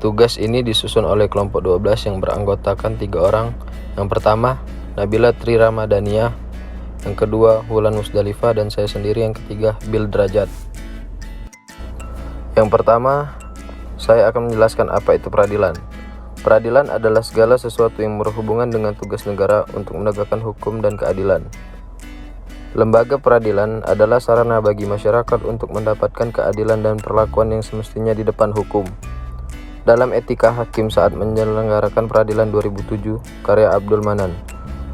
Tugas ini disusun oleh kelompok 12 yang beranggotakan 3 orang. Yang pertama, Nabila Tri Ramadhaniyah. Yang kedua, Wulan Musdalifah. Dan saya sendiri yang ketiga, Bil Derajat. Yang pertama, saya akan menjelaskan apa itu peradilan. Peradilan adalah segala sesuatu yang berhubungan dengan tugas negara untuk menegakkan hukum dan keadilan. Lembaga peradilan adalah sarana bagi masyarakat untuk mendapatkan keadilan dan perlakuan yang semestinya di depan hukum. Dalam Etika Hakim saat menyelenggarakan Peradilan 2007, karya Abdul Manan,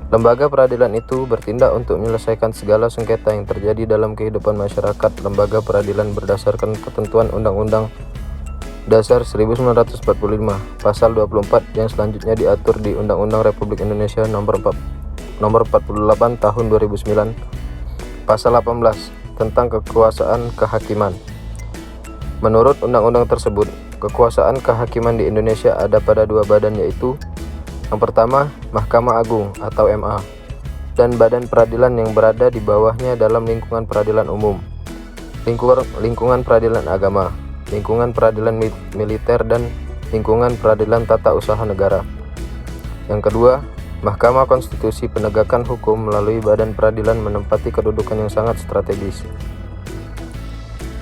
lembaga peradilan itu bertindak untuk menyelesaikan segala sengketa yang terjadi dalam kehidupan masyarakat. Lembaga peradilan berdasarkan ketentuan Undang-Undang Dasar 1945, Pasal 24 yang selanjutnya diatur di Undang-Undang Republik Indonesia Nomor 48 Tahun 2009, Pasal 18 tentang kekuasaan kehakiman. Menurut undang-undang tersebut, kekuasaan kehakiman di Indonesia ada pada 2 badan, yaitu yang pertama, Mahkamah Agung atau MA, dan badan peradilan yang berada di bawahnya dalam lingkungan peradilan umum, lingkungan peradilan agama, lingkungan peradilan militer, dan lingkungan peradilan tata usaha negara. Yang kedua, Mahkamah Konstitusi penegakan hukum melalui badan peradilan menempati kedudukan yang sangat strategis.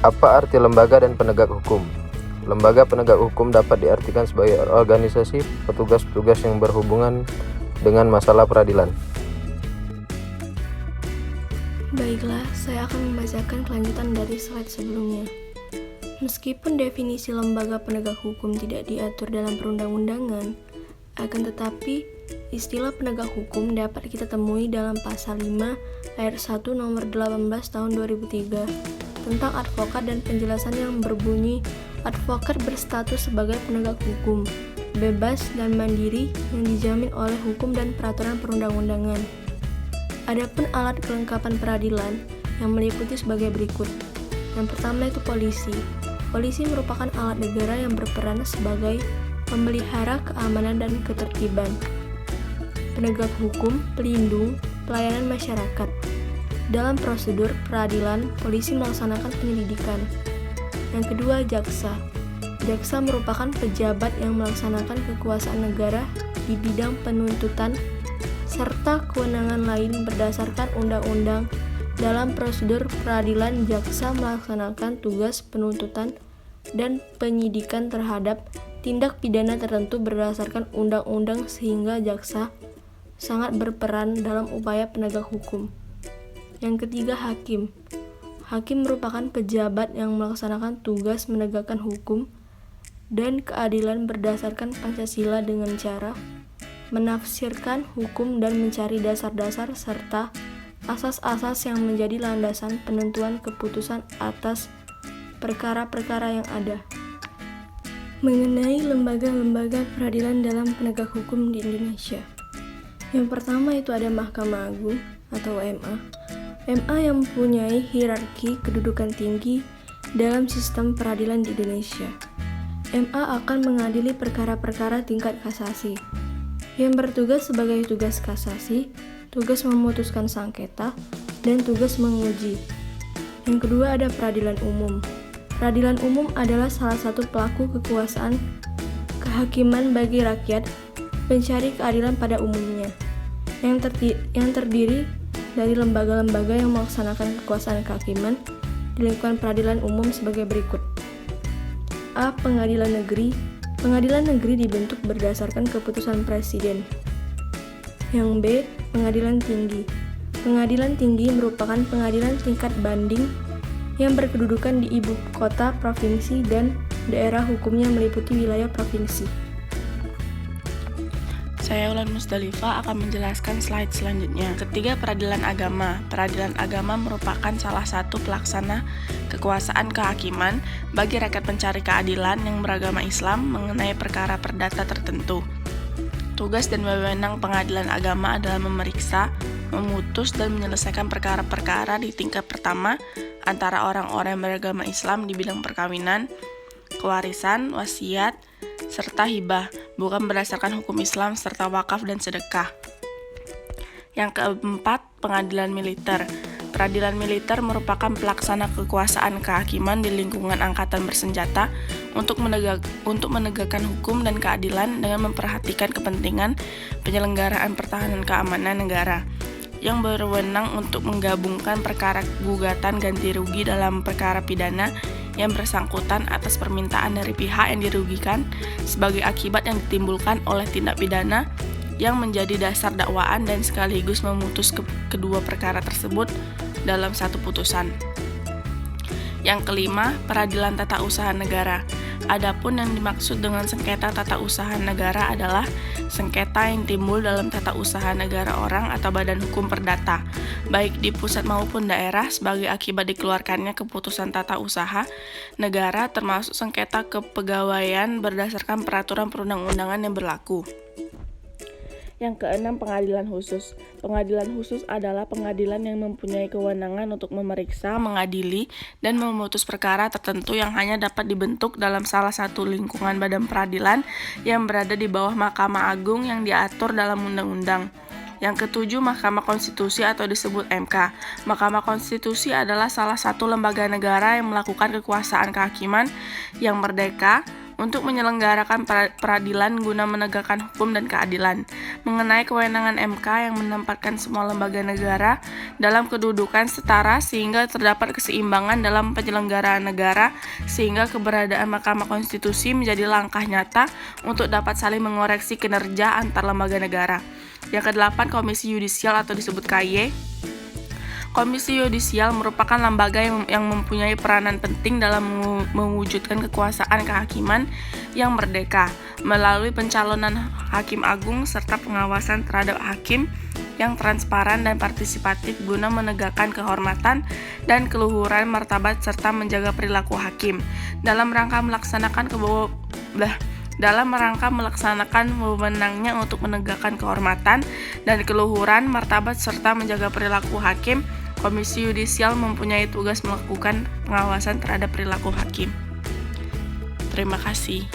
Apa arti lembaga dan penegak hukum? Lembaga penegak hukum dapat diartikan sebagai organisasi petugas-petugas yang berhubungan dengan masalah peradilan. Baiklah, saya akan membacakan kelanjutan dari slide sebelumnya. Meskipun definisi lembaga penegak hukum tidak diatur dalam perundang-undangan, akan tetapi istilah penegak hukum dapat kita temui dalam Pasal 5 Ayat 1 Nomor 18 Tahun 2003 tentang advokat dan penjelasan yang berbunyi, advokat berstatus sebagai penegak hukum, bebas dan mandiri yang dijamin oleh hukum dan peraturan perundang-undangan. Adapun alat kelengkapan peradilan yang meliputi sebagai berikut. Yang pertama itu polisi. Polisi merupakan alat negara yang berperan sebagai pemelihara keamanan dan ketertiban. Penegak hukum, pelindung, pelayanan masyarakat. Dalam prosedur peradilan, polisi melaksanakan penyelidikan. Yang kedua, jaksa. Jaksa merupakan pejabat yang melaksanakan kekuasaan negara di bidang penuntutan serta kewenangan lain berdasarkan undang-undang. Dalam prosedur peradilan, jaksa melaksanakan tugas penuntutan dan penyidikan terhadap tindak pidana tertentu berdasarkan undang-undang, sehingga jaksa sangat berperan dalam upaya penegak hukum. Yang ketiga, hakim. Hakim merupakan pejabat yang melaksanakan tugas menegakkan hukum dan keadilan berdasarkan Pancasila dengan cara menafsirkan hukum dan mencari dasar-dasar serta asas-asas yang menjadi landasan penentuan keputusan atas perkara-perkara yang ada. Mengenai lembaga-lembaga peradilan dalam penegak hukum di Indonesia. Yang pertama itu ada Mahkamah Agung atau MA. MA yang mempunyai hierarki kedudukan tinggi dalam sistem peradilan di Indonesia. MA akan mengadili perkara-perkara tingkat kasasi, yang bertugas sebagai tugas kasasi, tugas memutuskan sengketa, dan tugas menguji. Yang kedua ada peradilan umum. Peradilan umum adalah salah satu pelaku kekuasaan kehakiman bagi rakyat, pencari keadilan pada umumnya, yang terdiri dari lembaga-lembaga yang melaksanakan kekuasaan kehakiman di lingkungan peradilan umum sebagai berikut. A. Pengadilan negeri. Pengadilan negeri dibentuk berdasarkan keputusan presiden. Yang B. Pengadilan tinggi. Pengadilan tinggi merupakan pengadilan tingkat banding yang berkedudukan di ibu kota provinsi dan daerah hukumnya meliputi wilayah provinsi. Saya Wulan Musdalifah akan menjelaskan slide selanjutnya. Ketiga, peradilan agama. Peradilan agama merupakan salah satu pelaksana kekuasaan kehakiman bagi rakyat pencari keadilan yang beragama Islam mengenai perkara perdata tertentu. Tugas dan wewenang pengadilan agama adalah memeriksa, memutus, dan menyelesaikan perkara-perkara di tingkat pertama antara orang-orang yang beragama Islam di bidang perkawinan, kewarisan, wasiat, serta hibah, bukan berdasarkan hukum Islam serta wakaf dan sedekah. Yang keempat, pengadilan militer. Peradilan militer merupakan pelaksana kekuasaan kehakiman di lingkungan angkatan bersenjata untuk menegakkan hukum dan keadilan dengan memperhatikan kepentingan penyelenggaraan pertahanan keamanan negara, yang berwenang untuk menggabungkan perkara gugatan ganti rugi dalam perkara pidana yang bersangkutan atas permintaan dari pihak yang dirugikan sebagai akibat yang ditimbulkan oleh tindak pidana yang menjadi dasar dakwaan dan sekaligus memutus kedua perkara tersebut dalam satu putusan. Yang kelima, peradilan tata usaha negara. Adapun yang dimaksud dengan sengketa tata usaha negara adalah sengketa yang timbul dalam tata usaha negara orang atau badan hukum perdata, baik di pusat maupun daerah sebagai akibat dikeluarkannya keputusan tata usaha negara, termasuk sengketa kepegawaian berdasarkan peraturan perundang-undangan yang berlaku. Yang keenam, pengadilan khusus. Pengadilan khusus adalah pengadilan yang mempunyai kewenangan untuk memeriksa, mengadili, dan memutus perkara tertentu yang hanya dapat dibentuk dalam salah satu lingkungan badan peradilan yang berada di bawah Mahkamah Agung yang diatur dalam undang-undang. Yang ketujuh, Mahkamah Konstitusi atau disebut MK. Mahkamah Konstitusi adalah salah satu lembaga negara yang melakukan kekuasaan kehakiman yang merdeka untuk menyelenggarakan peradilan guna menegakkan hukum dan keadilan. Mengenai kewenangan MK yang menempatkan semua lembaga negara dalam kedudukan setara sehingga terdapat keseimbangan dalam penyelenggaraan negara, sehingga keberadaan Mahkamah Konstitusi menjadi langkah nyata untuk dapat saling mengoreksi kinerja antar lembaga negara. Yang kedelapan, Komisi Yudisial atau disebut KY. Komisi Yudisial merupakan lembaga yang mempunyai peranan penting dalam mewujudkan kekuasaan kehakiman yang merdeka melalui pencalonan hakim agung serta pengawasan terhadap hakim yang transparan dan partisipatif guna menegakkan kehormatan dan keluhuran martabat serta menjaga perilaku hakim dalam rangka melaksanakan wewenangnya untuk menegakkan kehormatan dan keluhuran martabat serta menjaga perilaku hakim. Komisi Yudisial mempunyai tugas melakukan pengawasan terhadap perilaku hakim. Terima kasih.